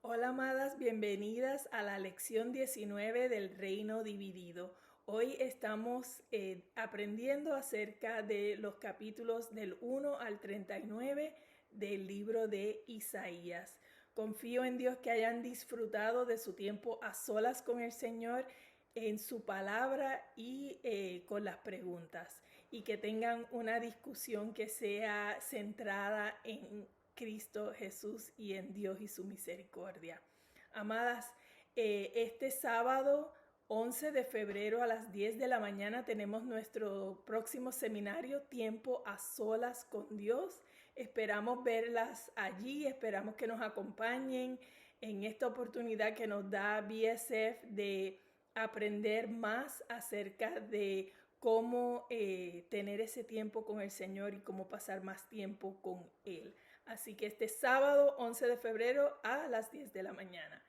Hola amadas, bienvenidas a la lección 19 del Reino Dividido. Hoy estamos aprendiendo acerca de los capítulos del 1 al 39 del libro de Isaías. Confío en Dios que hayan disfrutado de su tiempo a solas con el Señor en su palabra y con las preguntas, y que tengan una discusión que sea centrada en Cristo Jesús y en Dios y su misericordia. Amadas, este sábado 11 de febrero a las 10 de la mañana tenemos nuestro próximo seminario, Tiempo a Solas con Dios. Esperamos verlas allí, esperamos que nos acompañen en esta oportunidad que nos da BSF de aprender más acerca de cómo tener ese tiempo con el Señor y cómo pasar más tiempo con Él. Así que este sábado 11 de febrero a las 10 de la mañana.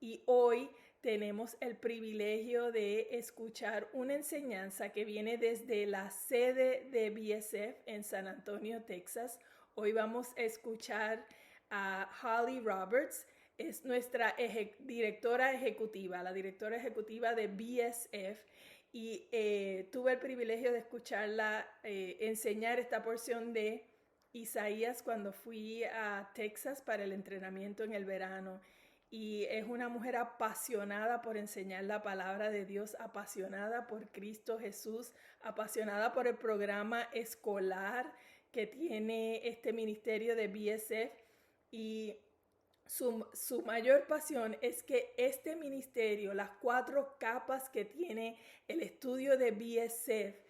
Y hoy tenemos el privilegio de escuchar una enseñanza que viene desde la sede de BSF en San Antonio, Texas. Hoy vamos a escuchar a Holly Roberts. Es nuestra directora ejecutiva, la directora ejecutiva de BSF. Y tuve el privilegio de escucharla enseñar esta porción de Isaías cuando fui a Texas para el entrenamiento en el verano. Y es una mujer apasionada por enseñar la palabra de Dios, apasionada por Cristo Jesús, apasionada por el programa escolar que tiene este ministerio de BSF. Y su mayor pasión es que este ministerio, las 4 capas que tiene el estudio de BSF,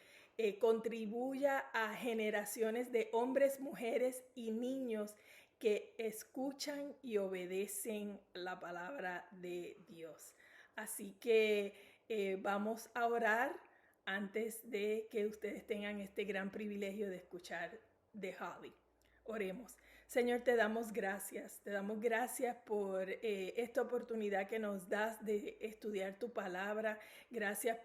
contribuya a generaciones de hombres, mujeres y niños que escuchan y obedecen la palabra de Dios. Así que vamos a orar antes de que ustedes tengan este gran privilegio de escuchar de Holly. Oremos. Señor, te damos gracias por esta oportunidad que nos das de estudiar tu palabra. Gracias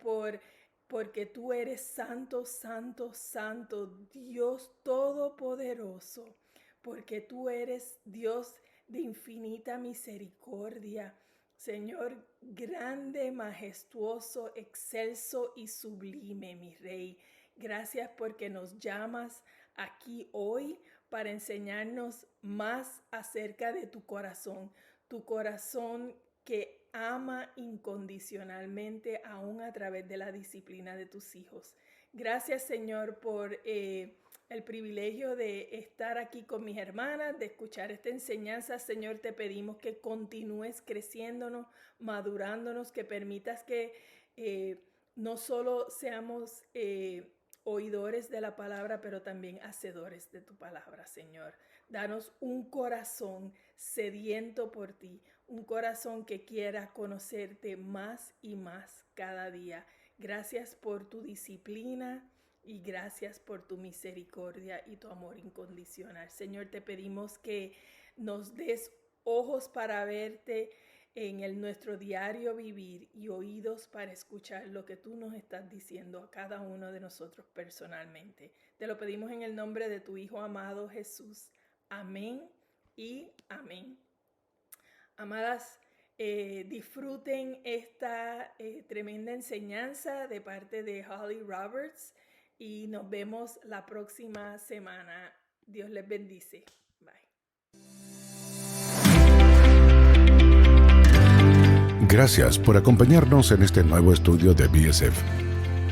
porque tú eres santo, santo, santo, Dios todopoderoso, porque tú eres Dios de infinita misericordia. Señor, grande, majestuoso, excelso y sublime, mi Rey. Gracias porque nos llamas aquí hoy para enseñarnos más acerca de tu corazón que ama incondicionalmente aún a través de la disciplina de tus hijos. Gracias, Señor, por el privilegio de estar aquí con mis hermanas, de escuchar esta enseñanza. Señor, te pedimos que continúes creciéndonos, madurándonos, que permitas que no solo seamos oidores de la palabra, pero también hacedores de tu palabra, Señor. Danos un corazón sediento por ti, un corazón que quiera conocerte más y más cada día. Gracias por tu disciplina y gracias por tu misericordia y tu amor incondicional. Señor, te pedimos que nos des ojos para verte en nuestro diario vivir y oídos para escuchar lo que tú nos estás diciendo a cada uno de nosotros personalmente. Te lo pedimos en el nombre de tu Hijo amado Jesús. Amén y amén. Amadas, disfruten esta tremenda enseñanza de parte de Holly Roberts y nos vemos la próxima semana. Dios les bendice. Gracias por acompañarnos en este nuevo estudio de BSF.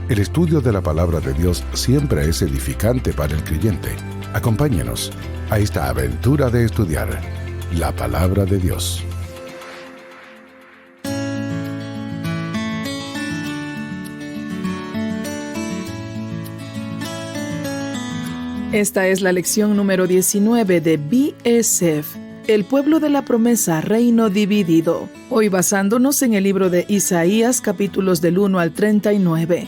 El estudio de la palabra de Dios siempre es edificante para el creyente. Acompáñenos a esta aventura de estudiar la palabra de Dios. Esta es la lección número 19 de BSF, el pueblo de la promesa, reino dividido. Hoy basándonos en el libro de Isaías, capítulos del 1 al 39.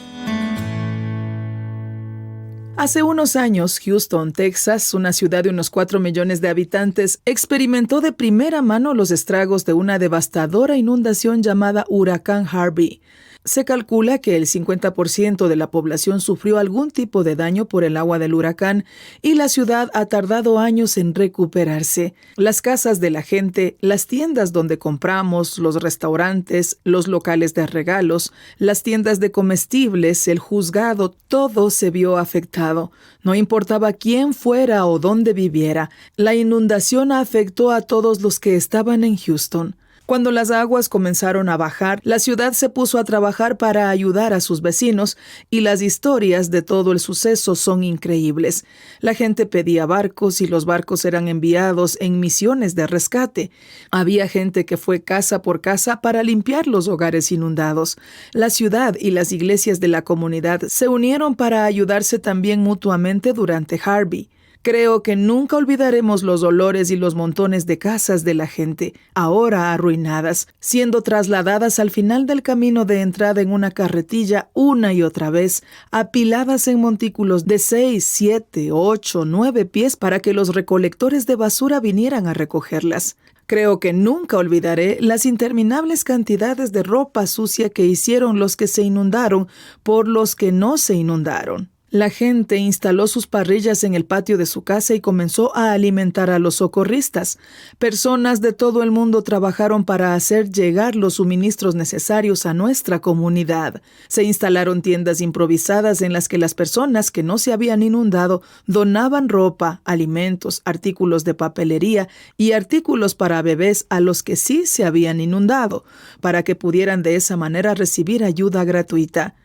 Hace unos años, Houston, Texas, una ciudad de unos 4 millones de habitantes, experimentó de primera mano los estragos de una devastadora inundación llamada Huracán Harvey. Se calcula que el 50% de la población sufrió algún tipo de daño por el agua del huracán y la ciudad ha tardado años en recuperarse. Las casas de la gente, las tiendas donde compramos, los restaurantes, los locales de regalos, las tiendas de comestibles, el juzgado, todo se vio afectado. No importaba quién fuera o dónde viviera, la inundación afectó a todos los que estaban en Houston. Cuando las aguas comenzaron a bajar, la ciudad se puso a trabajar para ayudar a sus vecinos y las historias de todo el suceso son increíbles. La gente pedía barcos y los barcos eran enviados en misiones de rescate. Había gente que fue casa por casa para limpiar los hogares inundados. La ciudad y las iglesias de la comunidad se unieron para ayudarse también mutuamente durante Harvey. Creo que nunca olvidaremos los dolores y los montones de casas de la gente, ahora arruinadas, siendo trasladadas al final del camino de entrada en una carretilla una y otra vez, apiladas en montículos de 6, 7, 8, 9 pies para que los recolectores de basura vinieran a recogerlas. Creo que nunca olvidaré las interminables cantidades de ropa sucia que hicieron los que se inundaron por los que no se inundaron. La gente instaló sus parrillas en el patio de su casa y comenzó a alimentar a los socorristas. Personas de todo el mundo trabajaron para hacer llegar los suministros necesarios a nuestra comunidad. Se instalaron tiendas improvisadas en las que las personas que no se habían inundado donaban ropa, alimentos, artículos de papelería y artículos para bebés a los que sí se habían inundado, para que pudieran de esa manera recibir ayuda gratuita.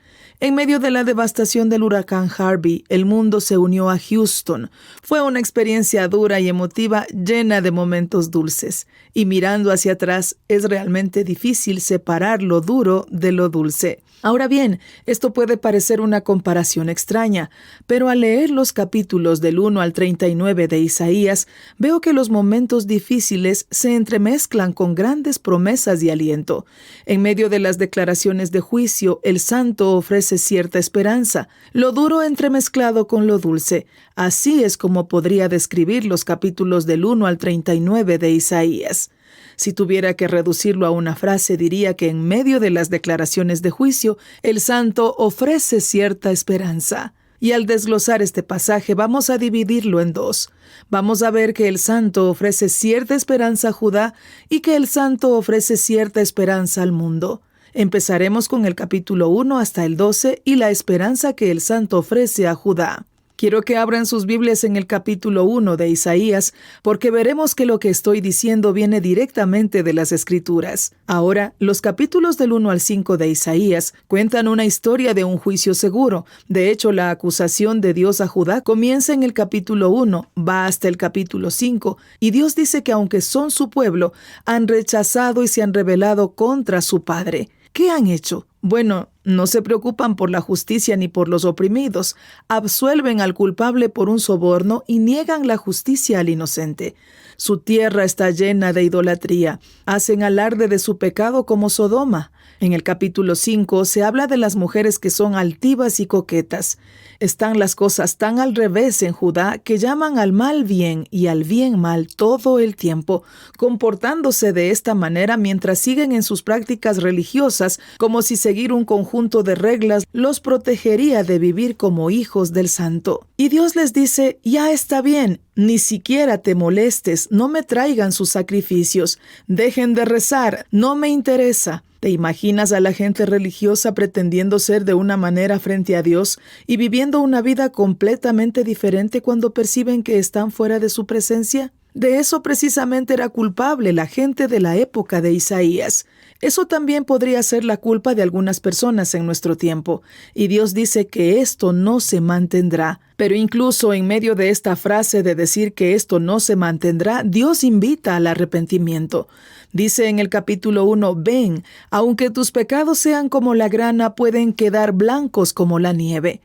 En medio de la devastación del huracán Harvey, el mundo se unió a Houston. Fue una experiencia dura y emotiva, llena de momentos dulces. Y mirando hacia atrás, es realmente difícil separar lo duro de lo dulce. Ahora bien, esto puede parecer una comparación extraña, pero al leer los capítulos del 1 al 39 de Isaías, veo que los momentos difíciles se entremezclan con grandes promesas y aliento. En medio de las declaraciones de juicio, el santo ofrece cierta esperanza, lo duro entremezclado con lo dulce. Así es como podría describir los capítulos del 1 al 39 de Isaías. Si tuviera que reducirlo a una frase, diría que en medio de las declaraciones de juicio, el santo ofrece cierta esperanza. Y al desglosar este pasaje, vamos a dividirlo en dos. Vamos a ver que el santo ofrece cierta esperanza a Judá y que el santo ofrece cierta esperanza al mundo. Empezaremos con el capítulo 1 hasta el 12 y la esperanza que el santo ofrece a Judá. Quiero que abran sus Biblias en el capítulo 1 de Isaías, porque veremos que lo que estoy diciendo viene directamente de las Escrituras. Ahora, los capítulos del 1 al 5 de Isaías cuentan una historia de un juicio seguro. De hecho, la acusación de Dios a Judá comienza en el capítulo 1, va hasta el capítulo 5, y Dios dice que aunque son su pueblo, han rechazado y se han rebelado contra su Padre. ¿Qué han hecho? Bueno, no se preocupan por la justicia ni por los oprimidos, absuelven al culpable por un soborno y niegan la justicia al inocente. Su tierra está llena de idolatría, hacen alarde de su pecado como Sodoma. En el capítulo 5 se habla de las mujeres que son altivas y coquetas. Están las cosas tan al revés en Judá que llaman al mal bien y al bien mal todo el tiempo, comportándose de esta manera mientras siguen en sus prácticas religiosas, como si seguir un conjunto de reglas los protegería de vivir como hijos del Santo. Y Dios les dice, ya está bien, ni siquiera te molestes, no me traigan sus sacrificios, dejen de rezar, no me interesa. ¿Te imaginas a la gente religiosa pretendiendo ser de una manera frente a Dios y viviendo una vida completamente diferente cuando perciben que están fuera de su presencia? De eso precisamente era culpable la gente de la época de Isaías. Eso también podría ser la culpa de algunas personas en nuestro tiempo, y Dios dice que esto no se mantendrá. Pero incluso en medio de esta frase de decir que esto no se mantendrá, Dios invita al arrepentimiento. Dice en el capítulo 1, ven, aunque tus pecados sean como la grana, pueden quedar blancos como la nieve.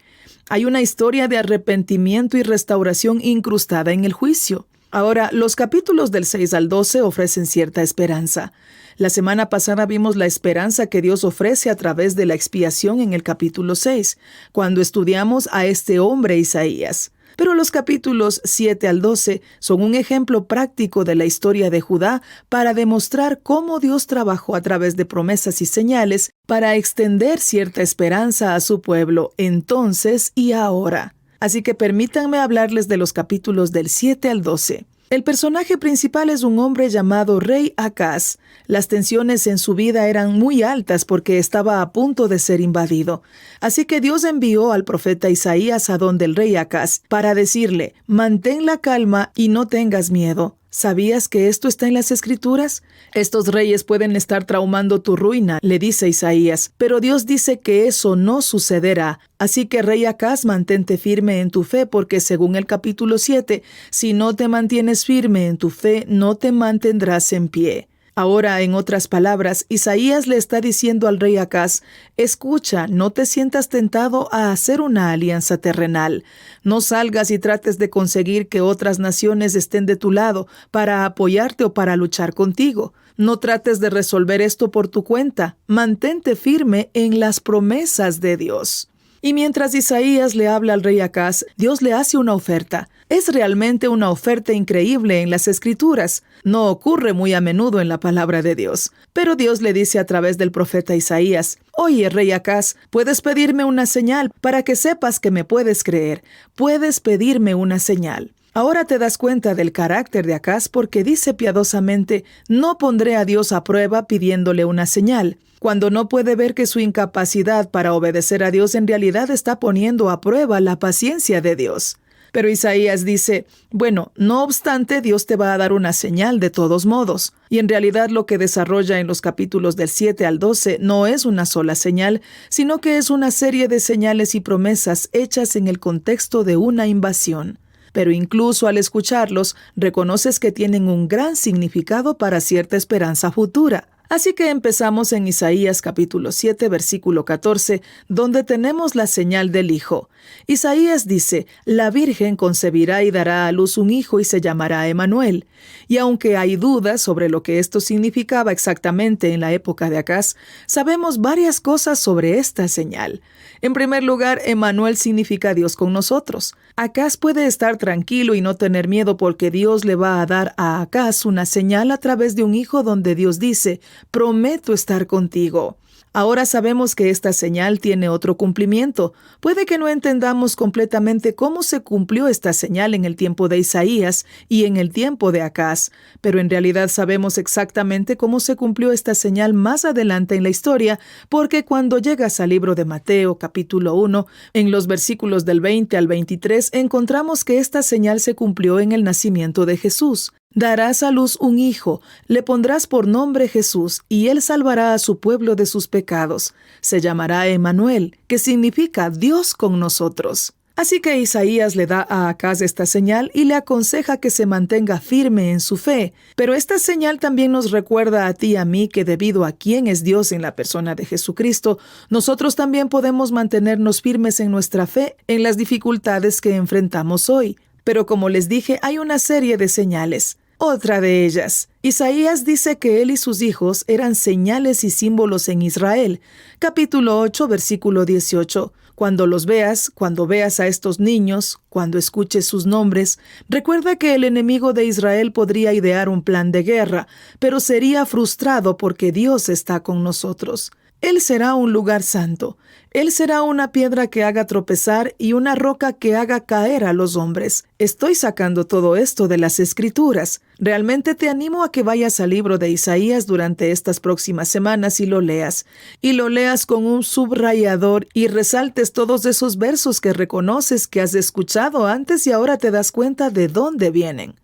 Hay una historia de arrepentimiento y restauración incrustada en el juicio. Ahora, los capítulos del 6 al 12 ofrecen cierta esperanza. La semana pasada vimos la esperanza que Dios ofrece a través de la expiación en el capítulo 6, cuando estudiamos a este hombre Isaías. Pero los capítulos 7 al 12 son un ejemplo práctico de la historia de Judá para demostrar cómo Dios trabajó a través de promesas y señales para extender cierta esperanza a su pueblo entonces y ahora. Así que permítanme hablarles de los capítulos del 7 al 12. El personaje principal es un hombre llamado Rey Acaz. Las tensiones en su vida eran muy altas porque estaba a punto de ser invadido. Así que Dios envió al profeta Isaías a donde el rey Acaz para decirle: mantén la calma y no tengas miedo. ¿Sabías que esto está en las Escrituras? Estos reyes pueden estar traumando tu ruina, le dice Isaías, pero Dios dice que eso no sucederá. Así que, rey Acaz, mantente firme en tu fe, porque según el capítulo 7, si no te mantienes firme en tu fe, no te mantendrás en pie. Ahora, en otras palabras, Isaías le está diciendo al rey Acaz: escucha, no te sientas tentado a hacer una alianza terrenal. No salgas y trates de conseguir que otras naciones estén de tu lado para apoyarte o para luchar contigo. No trates de resolver esto por tu cuenta. Mantente firme en las promesas de Dios. Y mientras Isaías le habla al rey Acaz, Dios le hace una oferta. Es realmente una oferta increíble en las Escrituras. No ocurre muy a menudo en la palabra de Dios. Pero Dios le dice a través del profeta Isaías: oye, rey Acaz, puedes pedirme una señal para que sepas que me puedes creer. Puedes pedirme una señal. Ahora te das cuenta del carácter de Acaz porque dice piadosamente: no pondré a Dios a prueba pidiéndole una señal. Cuando no puede ver que su incapacidad para obedecer a Dios en realidad está poniendo a prueba la paciencia de Dios. Pero Isaías dice: bueno, no obstante, Dios te va a dar una señal de todos modos. Y en realidad lo que desarrolla en los capítulos del 7 al 12 no es una sola señal, sino que es una serie de señales y promesas hechas en el contexto de una invasión. Pero incluso al escucharlos, reconoces que tienen un gran significado para cierta esperanza futura. Así que empezamos en Isaías capítulo 7, versículo 14, donde tenemos la señal del Hijo. Isaías dice: la Virgen concebirá y dará a luz un hijo y se llamará Emanuel. Y aunque hay dudas sobre lo que esto significaba exactamente en la época de Acaz, sabemos varias cosas sobre esta señal. En primer lugar, Emanuel significa Dios con nosotros. Acaz puede estar tranquilo y no tener miedo porque Dios le va a dar a Acaz una señal a través de un hijo donde Dios dice: prometo estar contigo. Ahora sabemos que esta señal tiene otro cumplimiento. Puede que no entendamos completamente cómo se cumplió esta señal en el tiempo de Isaías y en el tiempo de Acaz, pero en realidad sabemos exactamente cómo se cumplió esta señal más adelante en la historia, porque cuando llegas al libro de Mateo, capítulo 1, en los versículos del 20 al 23, encontramos que esta señal se cumplió en el nacimiento de Jesús. Darás a luz un hijo, le pondrás por nombre Jesús, y él salvará a su pueblo de sus pecados. Se llamará Emanuel, que significa Dios con nosotros. Así que Isaías le da a Acaz esta señal y le aconseja que se mantenga firme en su fe. Pero esta señal también nos recuerda a ti y a mí que debido a quién es Dios en la persona de Jesucristo, nosotros también podemos mantenernos firmes en nuestra fe en las dificultades que enfrentamos hoy. Pero como les dije, hay una serie de señales. Otra de ellas, Isaías dice que él y sus hijos eran señales y símbolos en Israel. Capítulo 8, versículo 18. Cuando veas a estos niños, cuando escuches sus nombres, recuerda que el enemigo de Israel podría idear un plan de guerra, pero sería frustrado porque Dios está con nosotros. Él será un lugar santo. Él será una piedra que haga tropezar y una roca que haga caer a los hombres. Estoy sacando todo esto de las Escrituras. Realmente te animo a que vayas al libro de Isaías durante estas próximas semanas y lo leas. Y lo leas con un subrayador y resaltes todos esos versos que reconoces que has escuchado antes y ahora te das cuenta de dónde vienen.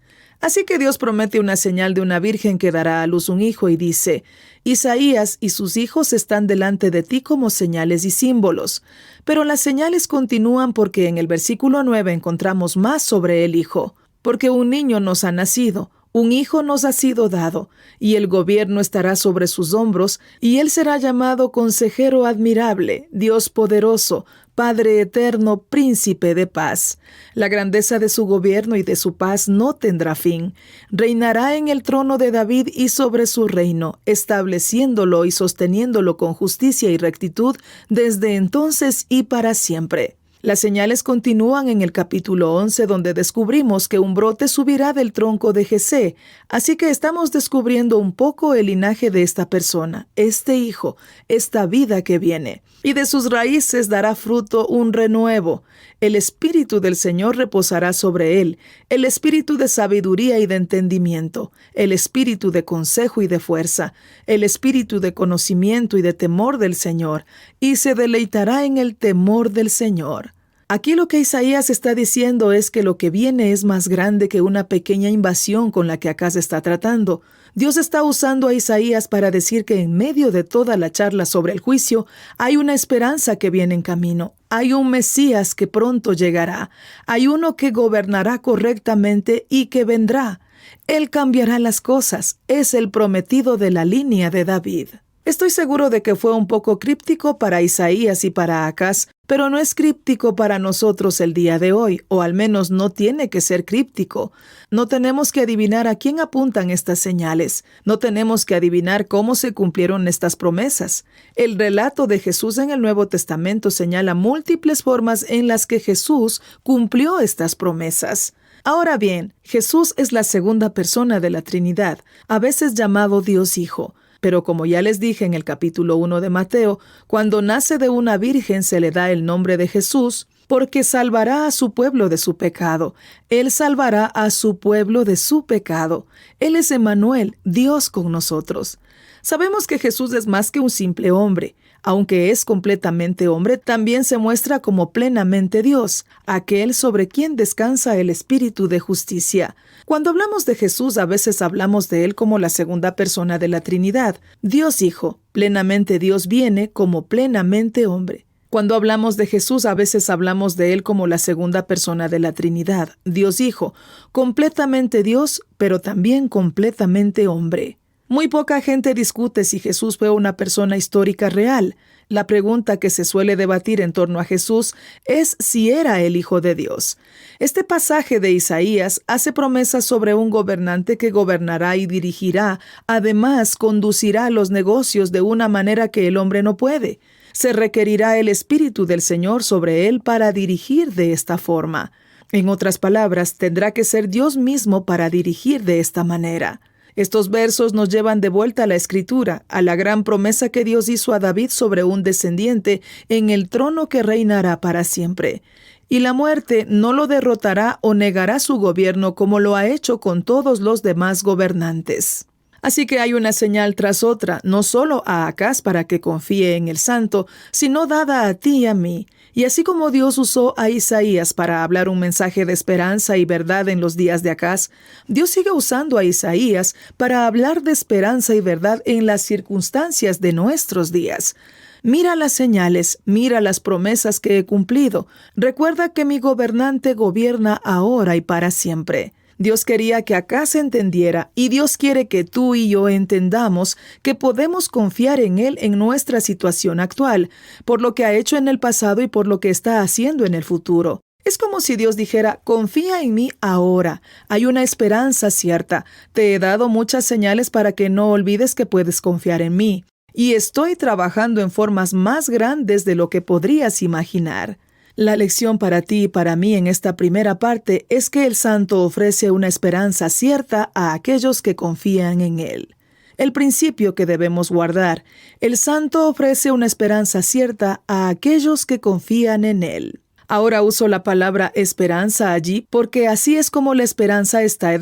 Así que Dios promete una señal de una virgen que dará a luz un hijo y dice: Isaías y sus hijos están delante de ti como señales y símbolos. Pero las señales continúan porque en el versículo 9 encontramos más sobre el hijo. Porque un niño nos ha nacido, un hijo nos ha sido dado, y el gobierno estará sobre sus hombros, y él será llamado Consejero Admirable, Dios Poderoso, Padre Eterno, Príncipe de Paz. La grandeza de su gobierno y de su paz no tendrá fin. Reinará en el trono de David y sobre su reino, estableciéndolo y sosteniéndolo con justicia y rectitud desde entonces y para siempre. Las señales continúan en el capítulo 11, donde descubrimos que un brote subirá del tronco de Jesé. Así que estamos descubriendo un poco el linaje de esta persona, este hijo, esta vida que viene. Y de sus raíces dará fruto un renuevo. El Espíritu del Señor reposará sobre él, el Espíritu de sabiduría y de entendimiento, el Espíritu de consejo y de fuerza, el Espíritu de conocimiento y de temor del Señor, y se deleitará en el temor del Señor. Aquí lo que Isaías está diciendo es que lo que viene es más grande que una pequeña invasión con la que Acaz está tratando. Dios está usando a Isaías para decir que en medio de toda la charla sobre el juicio hay una esperanza que viene en camino. Hay un Mesías que pronto llegará. Hay uno que gobernará correctamente y que vendrá. Él cambiará las cosas. Es el prometido de la línea de David. Estoy seguro de que fue un poco críptico para Isaías y para Acaz, pero no es críptico para nosotros el día de hoy, o al menos no tiene que ser críptico. No tenemos que adivinar a quién apuntan estas señales. No tenemos que adivinar cómo se cumplieron estas promesas. El relato de Jesús en el Nuevo Testamento señala múltiples formas en las que Jesús cumplió estas promesas. Ahora bien, Jesús es la segunda persona de la Trinidad, a veces llamado Dios Hijo. Pero como ya les dije en el capítulo 1 de Mateo, cuando nace de una virgen se le da el nombre de Jesús, porque salvará a su pueblo de su pecado. Él salvará a su pueblo de su pecado. Él es Emmanuel, Dios con nosotros. Sabemos que Jesús es más que un simple hombre. Aunque es completamente hombre, también se muestra como plenamente Dios, aquel sobre quien descansa el Espíritu de justicia. Cuando hablamos de Jesús, a veces hablamos de Él como la segunda persona de la Trinidad. Dios Hijo, plenamente Dios, viene como plenamente hombre. Cuando hablamos de Jesús, a veces hablamos de Él como la segunda persona de la Trinidad. Dios Hijo, completamente Dios, pero también completamente hombre. Muy poca gente discute si Jesús fue una persona histórica real. La pregunta que se suele debatir en torno a Jesús es si era el Hijo de Dios. Este pasaje de Isaías hace promesas sobre un gobernante que gobernará y dirigirá. Además, conducirá los negocios de una manera que el hombre no puede. Se requerirá el Espíritu del Señor sobre él para dirigir de esta forma. En otras palabras, tendrá que ser Dios mismo para dirigir de esta manera. Estos versos nos llevan de vuelta a la Escritura, a la gran promesa que Dios hizo a David sobre un descendiente en el trono que reinará para siempre. Y la muerte no lo derrotará o negará su gobierno como lo ha hecho con todos los demás gobernantes. Así que hay una señal tras otra, no solo a Acaz para que confíe en el Santo, sino dada a ti y a mí. Y así como Dios usó a Isaías para hablar un mensaje de esperanza y verdad en los días de Acaz, Dios sigue usando a Isaías para hablar de esperanza y verdad en las circunstancias de nuestros días. Mira las señales, mira las promesas que he cumplido. Recuerda que mi gobernante gobierna ahora y para siempre. Dios quería que Acaz entendiera, y Dios quiere que tú y yo entendamos que podemos confiar en Él en nuestra situación actual, por lo que ha hecho en el pasado y por lo que está haciendo en el futuro. Es como si Dios dijera, confía en mí ahora. Hay una esperanza cierta. Te he dado muchas señales para que no olvides que puedes confiar en mí. Y estoy trabajando en formas más grandes de lo que podrías imaginar. La lección para ti y para mí en esta primera parte es que el Santo ofrece una esperanza cierta a aquellos que confían en Él. El principio que debemos guardar: el Santo ofrece una esperanza cierta a aquellos que confían en Él. Ahora uso la palabra esperanza allí porque así es como la esperanza está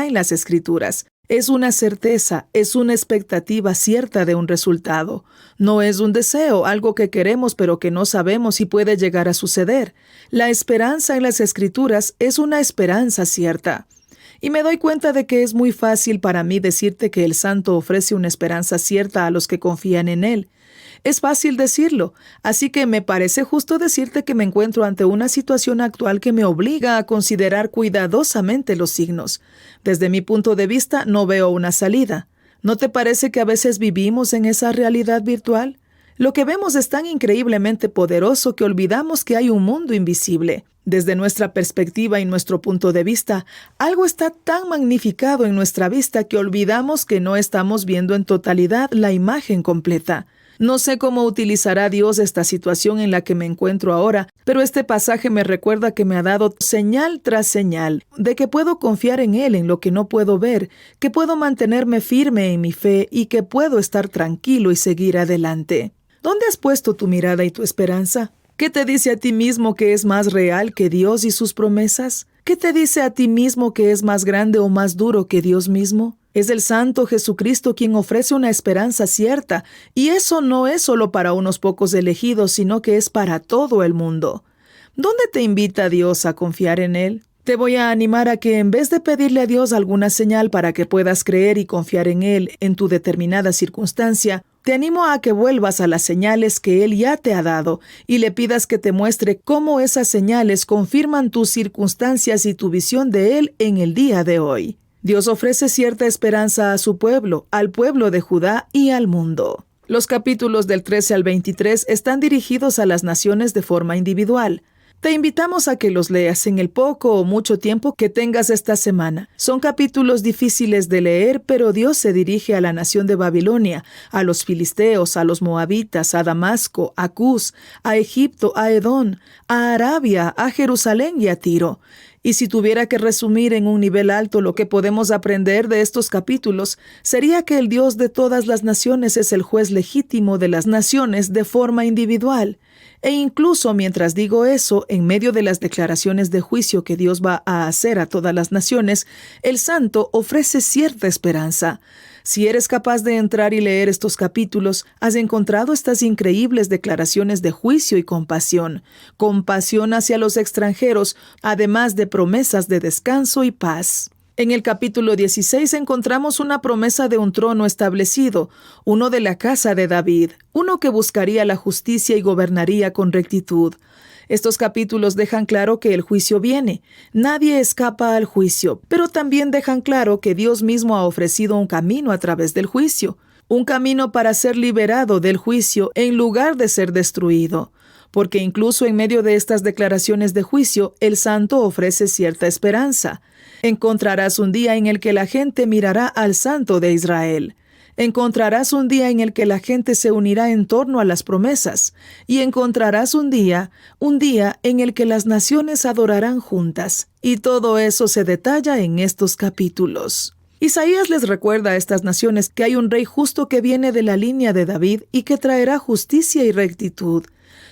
en las Escrituras. Es una certeza, es una expectativa cierta de un resultado. No es un deseo, algo que queremos pero que no sabemos si puede llegar a suceder. La esperanza en las Escrituras es una esperanza cierta. Y me doy cuenta de que es muy fácil para mí decirte que el Santo ofrece una esperanza cierta a los que confían en Él. Es fácil decirlo, así que me parece justo decirte que me encuentro ante una situación actual que me obliga a considerar cuidadosamente los signos. Desde mi punto de vista, no veo una salida. ¿No te parece que a veces vivimos en esa realidad virtual? Lo que vemos es tan increíblemente poderoso que olvidamos que hay un mundo invisible. Desde nuestra perspectiva y nuestro punto de vista, algo está tan magnificado en nuestra vista que olvidamos que no estamos viendo en totalidad la imagen completa. No sé cómo utilizará Dios esta situación en la que me encuentro ahora, pero este pasaje me recuerda que me ha dado señal tras señal de que puedo confiar en Él en lo que no puedo ver, que puedo mantenerme firme en mi fe y que puedo estar tranquilo y seguir adelante. ¿Dónde has puesto tu mirada y tu esperanza? ¿Qué te dice a ti mismo que es más real que Dios y sus promesas? ¿Qué te dice a ti mismo que es más grande o más duro que Dios mismo? Es el Santo Jesucristo quien ofrece una esperanza cierta, y eso no es solo para unos pocos elegidos, sino que es para todo el mundo. ¿Dónde te invita Dios a confiar en Él? Te voy a animar a que en vez de pedirle a Dios alguna señal para que puedas creer y confiar en Él en tu determinada circunstancia, te animo a que vuelvas a las señales que Él ya te ha dado y le pidas que te muestre cómo esas señales confirman tus circunstancias y tu visión de Él en el día de hoy. Dios ofrece cierta esperanza a su pueblo, al pueblo de Judá y al mundo. Los capítulos del 13 al 23 están dirigidos a las naciones de forma individual. Te invitamos a que los leas en el poco o mucho tiempo que tengas esta semana. Son capítulos difíciles de leer, pero Dios se dirige a la nación de Babilonia, a los filisteos, a los moabitas, a Damasco, a Cus, a Egipto, a Edom, a Arabia, a Jerusalén y a Tiro. Y si tuviera que resumir en un nivel alto lo que podemos aprender de estos capítulos, sería que el Dios de todas las naciones es el juez legítimo de las naciones de forma individual. E incluso mientras digo eso, en medio de las declaraciones de juicio que Dios va a hacer a todas las naciones, el Santo ofrece cierta esperanza. Si eres capaz de entrar y leer estos capítulos, has encontrado estas increíbles declaraciones de juicio y compasión hacia los extranjeros, además de promesas de descanso y paz. En el capítulo 16 encontramos una promesa de un trono establecido, uno de la casa de David, uno que buscaría la justicia y gobernaría con rectitud. Estos capítulos dejan claro que el juicio viene. Nadie escapa al juicio, pero también dejan claro que Dios mismo ha ofrecido un camino a través del juicio, un camino para ser liberado del juicio en lugar de ser destruido. Porque incluso en medio de estas declaraciones de juicio, el Santo ofrece cierta esperanza. Encontrarás un día en el que la gente mirará al Santo de Israel. Encontrarás un día en el que la gente se unirá en torno a las promesas. Y encontrarás un día en el que las naciones adorarán juntas. Y todo eso se detalla en estos capítulos. Isaías les recuerda a estas naciones que hay un rey justo que viene de la línea de David y que traerá justicia y rectitud.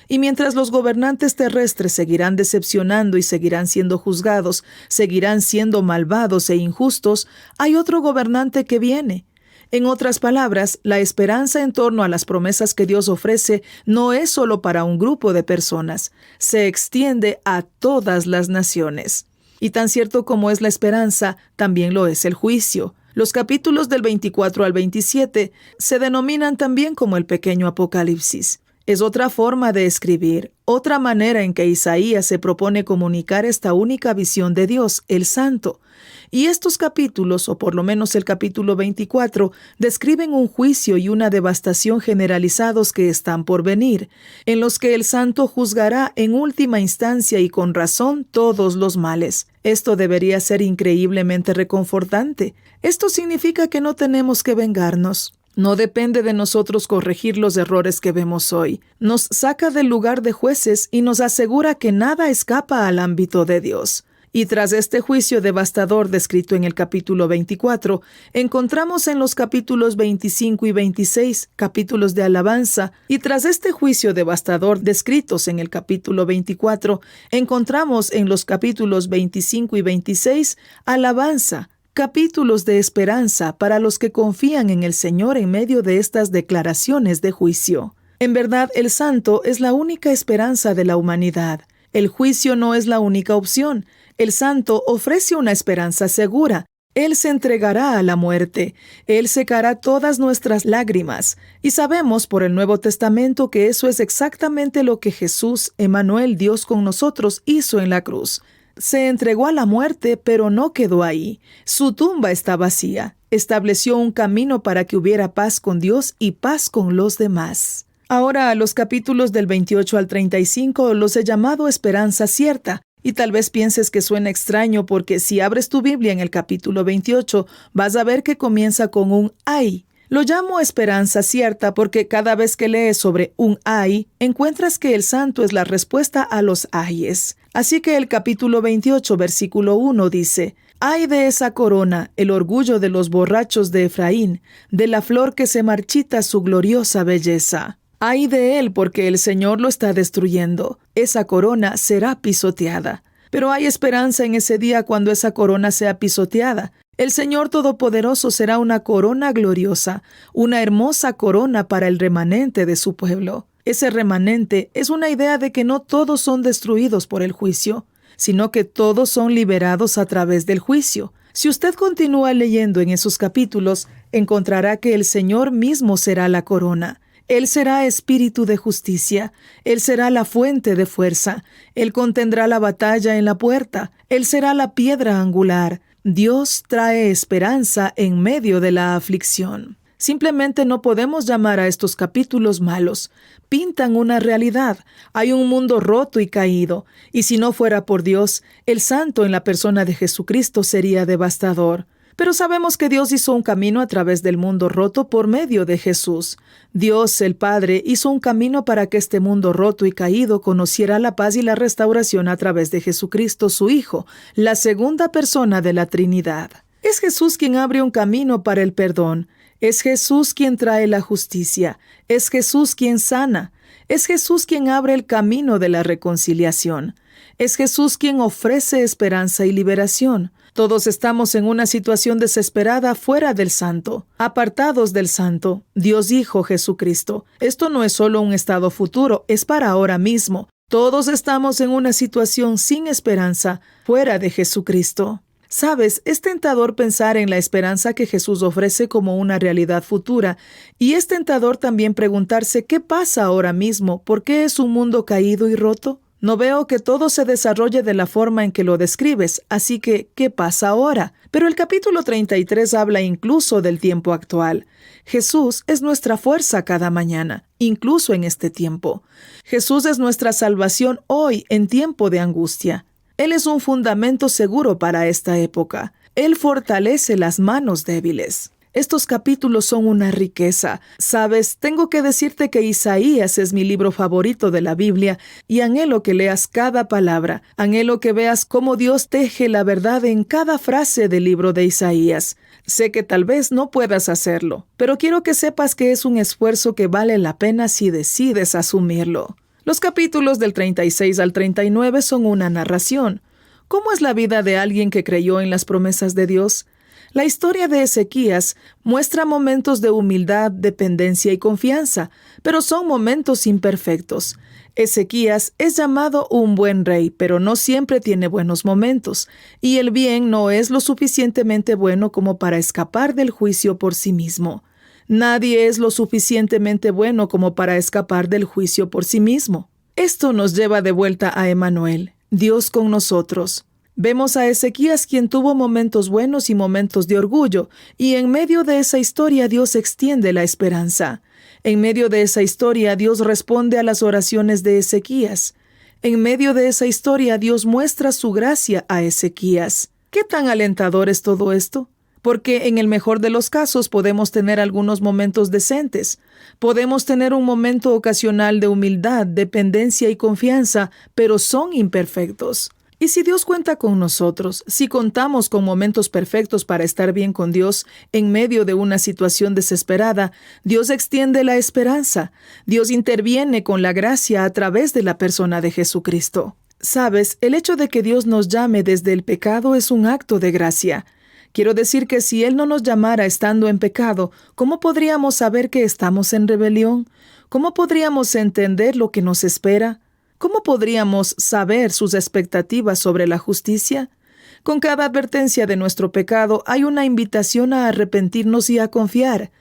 Y mientras los gobernantes terrestres seguirán decepcionando y seguirán siendo juzgados, seguirán siendo malvados e injustos, hay otro gobernante que viene. En otras palabras, la esperanza en torno a las promesas que Dios ofrece no es solo para un grupo de personas, se extiende a todas las naciones. Y tan cierto como es la esperanza, también lo es el juicio. Los capítulos del 24 al 27 se denominan también como el pequeño Apocalipsis. Es otra forma de escribir, otra manera en que Isaías se propone comunicar esta única visión de Dios, el Santo. Y estos capítulos, o por lo menos el capítulo 24, describen un juicio y una devastación generalizados que están por venir, en los que el Santo juzgará en última instancia y con razón todos los males. Esto debería ser increíblemente reconfortante. Esto significa que no tenemos que vengarnos. No depende de nosotros corregir los errores que vemos hoy. Nos saca del lugar de jueces y nos asegura que nada escapa al ámbito de Dios. Y tras este juicio devastador descrito en el capítulo 24, encontramos en los capítulos 25 y 26 capítulos de alabanza, y tras este juicio devastador descritos en el capítulo 24, encontramos en los capítulos 25 y 26 alabanza, capítulos de esperanza para los que confían en el Señor en medio de estas declaraciones de juicio. En verdad, el Santo es la única esperanza de la humanidad. El juicio no es la única opción. El Santo ofrece una esperanza segura. Él se entregará a la muerte. Él secará todas nuestras lágrimas. Y sabemos por el Nuevo Testamento que eso es exactamente lo que Jesús, Emmanuel, Dios con nosotros, hizo en la cruz. Se entregó a la muerte, pero no quedó ahí. Su tumba está vacía. Estableció un camino para que hubiera paz con Dios y paz con los demás. Ahora, a los capítulos del 28 al 35 los he llamado Esperanza Cierta. Y tal vez pienses que suena extraño porque si abres tu Biblia en el capítulo 28, vas a ver que comienza con un ay. Lo llamo esperanza cierta porque cada vez que lees sobre un ay, encuentras que el santo es la respuesta a los ayes. Así que el capítulo 28, versículo 1 dice: «Ay de esa corona, el orgullo de los borrachos de Efraín, de la flor que se marchita su gloriosa belleza». Ay de él porque el Señor lo está destruyendo. Esa corona será pisoteada. Pero hay esperanza en ese día cuando esa corona sea pisoteada. El Señor Todopoderoso será una corona gloriosa, una hermosa corona para el remanente de su pueblo. Ese remanente es una idea de que no todos son destruidos por el juicio, sino que todos son liberados a través del juicio. Si usted continúa leyendo en esos capítulos, encontrará que el Señor mismo será la corona. Él será espíritu de justicia. Él será la fuente de fuerza. Él contendrá la batalla en la puerta. Él será la piedra angular. Dios trae esperanza en medio de la aflicción. Simplemente no podemos llamar a estos capítulos malos. Pintan una realidad. Hay un mundo roto y caído. Y si no fuera por Dios, el santo en la persona de Jesucristo sería devastador. Pero sabemos que Dios hizo un camino a través del mundo roto por medio de Jesús. Dios, el Padre, hizo un camino para que este mundo roto y caído conociera la paz y la restauración a través de Jesucristo, su Hijo, la segunda persona de la Trinidad. Es Jesús quien abre un camino para el perdón. Es Jesús quien trae la justicia. Es Jesús quien sana. Es Jesús quien abre el camino de la reconciliación. Es Jesús quien ofrece esperanza y liberación. Todos estamos en una situación desesperada fuera del Santo, apartados del Santo, Dios Hijo Jesucristo. Esto no es solo un estado futuro, es para ahora mismo. Todos estamos en una situación sin esperanza, fuera de Jesucristo. Sabes, es tentador pensar en la esperanza que Jesús ofrece como una realidad futura, y es tentador también preguntarse qué pasa ahora mismo, ¿por qué es un mundo caído y roto? No veo que todo se desarrolle de la forma en que lo describes, así que, ¿qué pasa ahora? Pero el capítulo 33 habla incluso del tiempo actual. Jesús es nuestra fuerza cada mañana, incluso en este tiempo. Jesús es nuestra salvación hoy en tiempo de angustia. Él es un fundamento seguro para esta época. Él fortalece las manos débiles. Estos capítulos son una riqueza. Sabes, tengo que decirte que Isaías es mi libro favorito de la Biblia y anhelo que leas cada palabra. Anhelo que veas cómo Dios teje la verdad en cada frase del libro de Isaías. Sé que tal vez no puedas hacerlo, pero quiero que sepas que es un esfuerzo que vale la pena si decides asumirlo. Los capítulos del 36 al 39 son una narración. ¿Cómo es la vida de alguien que creyó en las promesas de Dios? La historia de Ezequías muestra momentos de humildad, dependencia y confianza, pero son momentos imperfectos. Ezequías es llamado un buen rey, pero no siempre tiene buenos momentos, y el bien no es lo suficientemente bueno como para escapar del juicio por sí mismo. Nadie es lo suficientemente bueno como para escapar del juicio por sí mismo. Esto nos lleva de vuelta a Emmanuel, Dios con nosotros. Vemos a Ezequías quien tuvo momentos buenos y momentos de orgullo, y en medio de esa historia Dios extiende la esperanza. En medio de esa historia Dios responde a las oraciones de Ezequías. En medio de esa historia Dios muestra su gracia a Ezequías. ¿Qué tan alentador es todo esto? Porque en el mejor de los casos podemos tener algunos momentos decentes. Podemos tener un momento ocasional de humildad, dependencia y confianza, pero son imperfectos. Y si Dios cuenta con nosotros, si contamos con momentos perfectos para estar bien con Dios en medio de una situación desesperada, Dios extiende la esperanza. Dios interviene con la gracia a través de la persona de Jesucristo. Sabes, el hecho de que Dios nos llame desde el pecado es un acto de gracia. Quiero decir que si Él no nos llamara estando en pecado, ¿cómo podríamos saber que estamos en rebelión? ¿Cómo podríamos entender lo que nos espera? ¿Cómo podríamos saber sus expectativas sobre la justicia? Con cada advertencia de nuestro pecado hay una invitación a arrepentirnos y a confiar.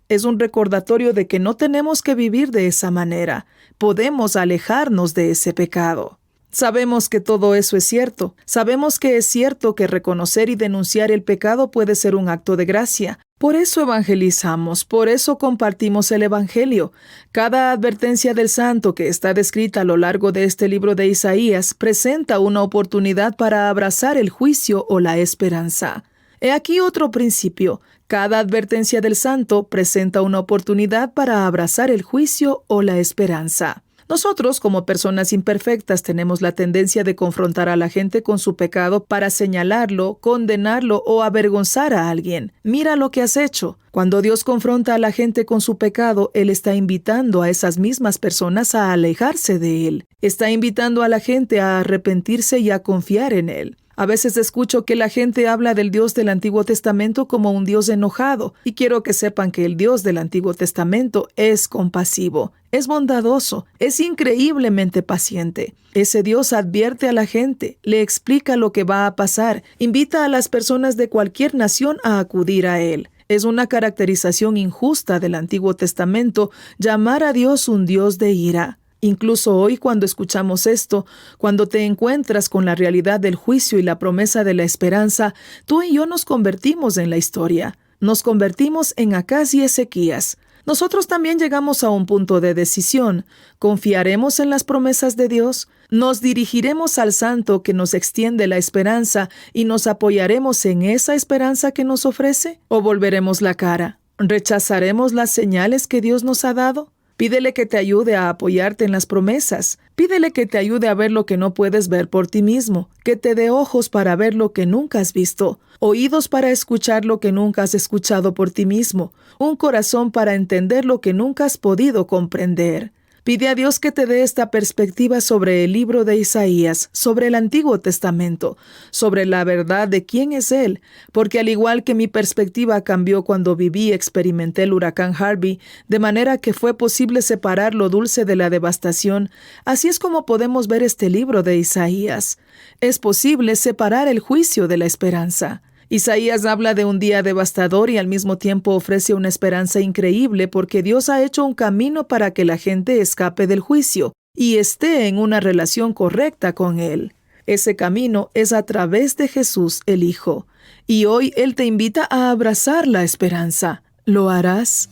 Es un recordatorio de que no tenemos que vivir de esa manera. Podemos alejarnos de ese pecado. Sabemos que todo eso es cierto. Sabemos que es cierto que reconocer y denunciar el pecado puede ser un acto de gracia. Por eso evangelizamos, por eso compartimos el Evangelio. Cada advertencia del santo que está descrita a lo largo de este libro de Isaías presenta una oportunidad para abrazar el juicio o la esperanza. He aquí otro principio. Cada advertencia del santo presenta una oportunidad para abrazar el juicio o la esperanza. Nosotros, como personas imperfectas, tenemos la tendencia de confrontar a la gente con su pecado para señalarlo, condenarlo o avergonzar a alguien. Mira lo que has hecho. Cuando Dios confronta a la gente con su pecado, Él está invitando a esas mismas personas a alejarse de Él. Está invitando a la gente a arrepentirse y a confiar en Él. A veces escucho que la gente habla del Dios del Antiguo Testamento como un Dios enojado, y quiero que sepan que el Dios del Antiguo Testamento es compasivo, es bondadoso, es increíblemente paciente. Ese Dios advierte a la gente, le explica lo que va a pasar, invita a las personas de cualquier nación a acudir a Él. Es una caracterización injusta del Antiguo Testamento llamar a Dios un Dios de ira. Incluso hoy, cuando escuchamos esto, cuando te encuentras con la realidad del juicio y la promesa de la esperanza, tú y yo nos convertimos en la historia. Nos convertimos en Acaz y Ezequías. Nosotros también llegamos a un punto de decisión. ¿Confiaremos en las promesas de Dios? ¿Nos dirigiremos al Santo que nos extiende la esperanza y nos apoyaremos en esa esperanza que nos ofrece? ¿O volveremos la cara? ¿Rechazaremos las señales que Dios nos ha dado? Pídele que te ayude a apoyarte en las promesas. Pídele que te ayude a ver lo que no puedes ver por ti mismo, que te dé ojos para ver lo que nunca has visto, oídos para escuchar lo que nunca has escuchado por ti mismo, un corazón para entender lo que nunca has podido comprender. Pide a Dios que te dé esta perspectiva sobre el libro de Isaías, sobre el Antiguo Testamento, sobre la verdad de quién es Él, porque al igual que mi perspectiva cambió cuando viví y experimenté el huracán Harvey, de manera que fue posible separar lo dulce de la devastación, así es como podemos ver este libro de Isaías. Es posible separar el juicio de la esperanza. Isaías habla de un día devastador y al mismo tiempo ofrece una esperanza increíble porque Dios ha hecho un camino para que la gente escape del juicio y esté en una relación correcta con Él. Ese camino es a través de Jesús el Hijo. Y hoy Él te invita a abrazar la esperanza. ¿Lo harás?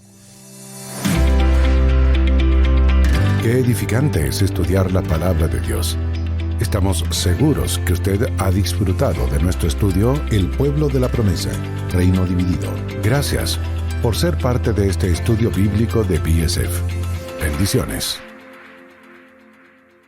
Qué edificante es estudiar la palabra de Dios. Estamos seguros que usted ha disfrutado de nuestro estudio El Pueblo de la Promesa, Reino Dividido. Gracias por ser parte de este estudio bíblico de BSF. Bendiciones.